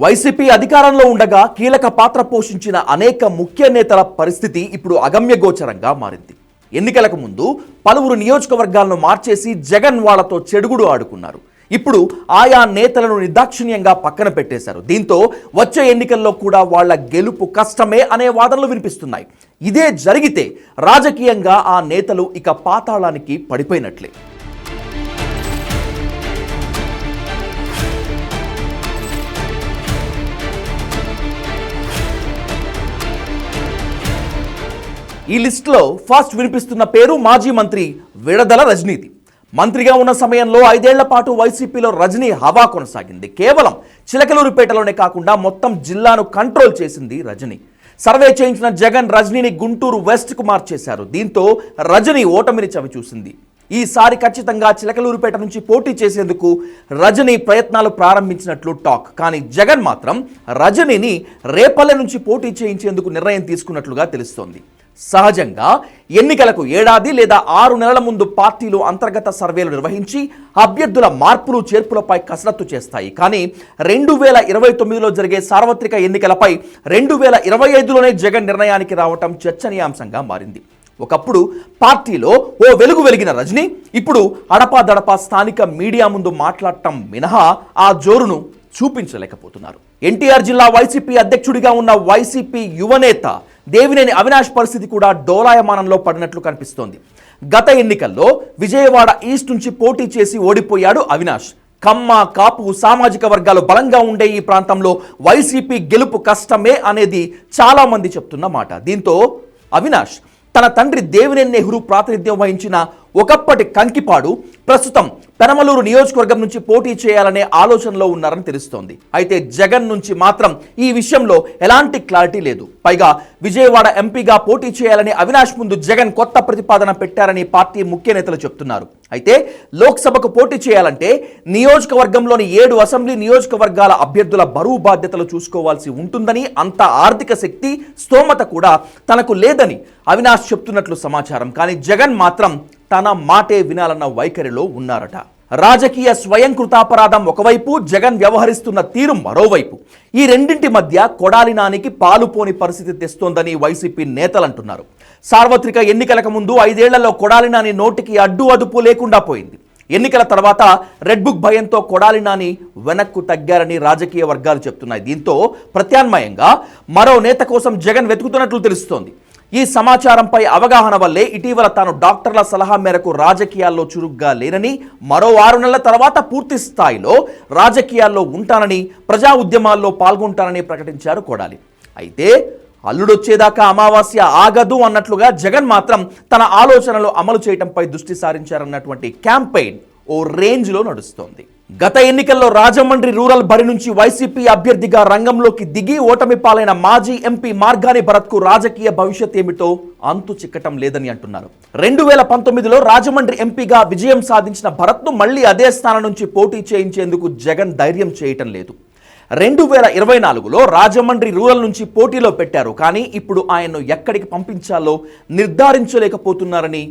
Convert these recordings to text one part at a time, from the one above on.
YCP అధికారంలో ఉండగా కీలక పాత్ర పోషించిన అనేక ముఖ్య నేతల పరిస్థితి ఇప్పుడు అగమ్యగోచరంగా మారింది. ఎన్నికలకు ముందు పలువురు నియోజకవర్గాలను మార్చేసి జగన్ వాళ్లతో చెడుగుడు ఆడుకున్నారు. ఇప్పుడు ఆయా నేతలను నిర్దాక్షిణ్యంగా పక్కన పెట్టేశారు. దీంతో వచ్చే ఎన్నికల్లో కూడా వాళ్ల గెలుపు కష్టమే అనే వాదనలు వినిపిస్తున్నాయి. ఇదే జరిగితే రాజకీయంగా ఆ నేతలు ఇక పాతాళానికి పడిపోయినట్లే. ఈ లిస్టులో ఫస్ట్ వినిపిస్తున్న పేరు మాజీ మంత్రి విడదల రజనీ. మంత్రిగా ఉన్న సమయంలో 5 ఏళ్ల పాటు వైసీపీలో రజనీ హవా కొనసాగింది. కేవలం చిలకలూరుపేటలోనే కాకుండా మొత్తం జిల్లాను కంట్రోల్ చేసింది రజనీ. సర్వే చేయించిన జగన్ రజనీని గుంటూరు వెస్ట్కు మార్చేశారు. దీంతో రజనీ ఓటమిని చవిచూసింది. ఈసారి ఖచ్చితంగా చిలకలూరుపేట నుంచి పోటీ చేసేందుకు రజనీ ప్రయత్నాలు ప్రారంభించినట్లు టాక్. కానీ జగన్ మాత్రం రజనీని రేపల్లె నుంచి పోటీ చేయించేందుకు నిర్ణయం తీసుకున్నట్లుగా తెలుస్తోంది. సహజంగా ఎన్నికలకు 7 లేదా 6 నెలల ముందు పార్టీలు అంతర్గత సర్వేలు నిర్వహించి అభ్యర్థుల మార్పులు చేర్పులపై కసరత్తు చేస్తాయి. కానీ 2029లో జరిగే సార్వత్రిక ఎన్నికలపై 2025లోనే జగన్ నిర్ణయానికి రావటం చర్చనీయాంశంగా మారింది. ఒకప్పుడు పార్టీలో ఓ వెలుగు వెలిగిన రజనీ ఇప్పుడు అడపాదడపా స్థానిక మీడియా ముందు మాట్లాడటం మినహా ఆ జోరును చూపించలేకపోతున్నారు. ఎన్టీఆర్ జిల్లా వైసీపీ అధ్యక్షుడిగా ఉన్న వైసీపీ యువనేత దేవినేని అవినాష్ పరిస్థితి కూడా డోలాయమానంలో పడినట్లు కనిపిస్తోంది. గత ఎన్నికల్లో విజయవాడ ఈస్ట్ నుంచి పోటీ చేసి ఓడిపోయాడు అవినాష్. కమ్మ కాపు సామాజిక వర్గాలు బలంగా ఉండే ఈ ప్రాంతంలో వైసీపీ గెలుపు కష్టమే అనేది చాలా మంది చెప్తున్న మాట. దీంతో అవినాష్ తన తండ్రి దేవినేని నెహ్రూ ప్రాతినిధ్యం వహించిన ఒకప్పటి కంకిపాడు ప్రస్తుతం పెనమలూరు నియోజకవర్గం నుంచి పోటీ చేయాలనే ఆలోచనలో ఉన్నారని తెలుస్తోంది. అయితే జగన్ నుంచి మాత్రం ఈ విషయంలో ఎలాంటి క్లారిటీ లేదు. పైగా విజయవాడ ఎంపీగా పోటీ చేయాలని అవినాష్ ముందు జగన్ కొత్త ప్రతిపాదన పెట్టారని పార్టీ ముఖ్య నేతలు చెప్తున్నారు. అయితే లోక్సభకు పోటీ చేయాలంటే నియోజకవర్గంలోని 7 అసెంబ్లీ నియోజకవర్గాల అభ్యర్థుల బరువు బాధ్యతలు చూసుకోవాల్సి ఉంటుందని, అంత ఆర్థిక శక్తి స్తోమత కూడా తనకు లేదని అవినాష్ చెప్తున్నట్లు సమాచారం. కానీ జగన్ మాత్రం తన మాటే వినాలన్న వైఖరిలో ఉన్నారట. రాజకీయ స్వయంకృతాపరాధం ఒకవైపు, జగన్ వ్యవహరిస్తున్న తీరు మరోవైపు. ఈ రెండింటి మధ్య కొడాలి నానికి పాలుపోని పరిస్థితి తెస్తోందని వైసీపీ నేతలు అంటున్నారు. సార్వత్రిక ఎన్నికలకు ముందు 5 ఏళ్లలో కొడాలి నాని నోటికి అడ్డు అదుపు లేకుండా పోయింది. ఎన్నికల తర్వాత రెడ్ బుక్ భయంతో కొడాలి నాని వెనక్కు తగ్గారని రాజకీయ వర్గాలు చెప్తున్నాయి. దీంతో ప్రత్యామ్నాయంగా మరో నేత కోసం జగన్ వెతుకుతున్నట్లు తెలుస్తోంది. ఈ సమాచారంపై అవగాహన వల్లే ఇటీవల తాను డాక్టర్ల సలహా మేరకు రాజకీయాల్లో చురుగ్గా లేనని, మరో 6 నెలల తర్వాత పూర్తి స్థాయిలో రాజకీయాల్లో ఉంటానని, ప్రజా ఉద్యమాల్లో పాల్గొంటానని ప్రకటించారు కొడాలి. అయితే అల్లుడొచ్చేదాకా అమావాస్య ఆగదు అన్నట్లుగా జగన్ మాత్రం తన ఆలోచనలు అమలు చేయడంపై దృష్టి సారించారన్నటువంటి క్యాంపెయిన్ ఓ రేంజ్లో నడుస్తోంది. గత ఎన్నికల్లో రాజమండ్రి రూరల్ బరి నుంచి వైసీపీ అభ్యర్థిగా రంగంలోకి దిగి ఓటమి పాలైన మాజీ ఎంపీ మార్గాని భరత్కు రాజకీయ భవిష్యత్ ఏమిటో అంతు చిక్కటం లేదని అంటున్నారు. 2019లో రాజమండ్రి ఎంపీగా విజయం సాధించిన భరత్ను మళ్లీ అదే స్థానం నుంచి పోటీ చేయించేందుకు జగన్ ధైర్యం చేయటం లేదు. 2024లో రాజమండ్రి రూరల్ నుంచి పోటీలో పెట్టారు. కానీ ఇప్పుడు ఆయన్ను ఎక్కడికి పంపించాలో నిర్ధారించలేకపోతున్నారని,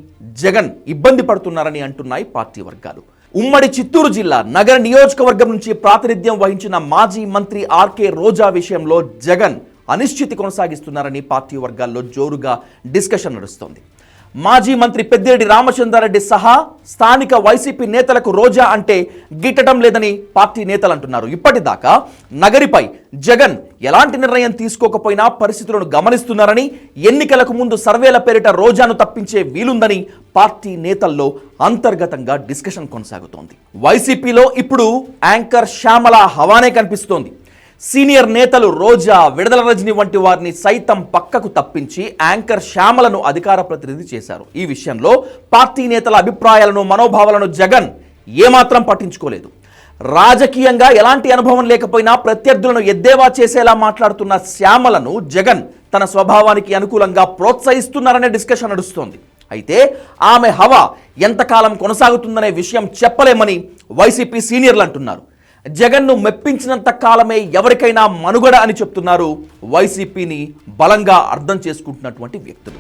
జగన్ ఇబ్బంది పడుతున్నారని అంటున్నాయి పార్టీ వర్గాలు. ఉమ్మడి చిత్తూరు జిల్లా నగర నియోజకవర్గం నుంచి ప్రాతినిధ్యం వహించిన మాజీ మంత్రి ఆర్కే రోజా విషయంలో జగన్ అనిశ్చితి కొనసాగిస్తున్నారని పార్టీ వర్గాల్లో జోరుగా డిస్కషన్ నడుస్తోంది. మాజీ మంత్రి పెద్దిరెడ్డి రామచంద్రారెడ్డి సహా స్థానిక వైసీపీ నేతలకు రోజా అంటే గిట్టడం లేదని పార్టీ నేతలు అంటున్నారు. ఇప్పటిదాకా నగరిపై జగన్ ఎలాంటి నిర్ణయం తీసుకోకపోయినా పరిస్థితులను గమనిస్తున్నారని, ఎన్నికలకు ముందు సర్వేల పేరిట రోజాను తప్పించే వీలుందని పార్టీ నేతల్లో అంతర్గతంగా డిస్కషన్ కొనసాగుతోంది. వైసీపీలో ఇప్పుడు యాంకర్ శ్యామల హవానే కనిపిస్తోంది. సీనియర్ నేతలు రోజా, విడదల రజనీ వంటి వారిని సైతం పక్కకు తప్పించి యాంకర్ శ్యామలను అధికార ప్రతినిధి చేశారు. ఈ విషయంలో పార్టీ నేతల అభిప్రాయాలను, మనోభావాలను జగన్ ఏమాత్రం పట్టించుకోలేదు. రాజకీయంగా ఎలాంటి అనుభవం లేకపోయినా ప్రత్యర్థులను ఎద్దేవా చేసేలా మాట్లాడుతున్న శ్యామలను జగన్ తన స్వభావానికి అనుకూలంగా ప్రోత్సహిస్తున్నారనే డిస్కషన్ నడుస్తోంది. అయితే ఆమె హవా ఎంతకాలం కొనసాగుతుందనే విషయం చెప్పలేమని వైసీపీ సీనియర్లు అంటున్నారు. జగన్ను మెప్పించినంత కాలమే ఎవరికైనా మనుగడ అని చెప్తున్నారు వైసీపీని బలంగా అర్థం చేసుకుంటున్నటువంటి వ్యక్తులు.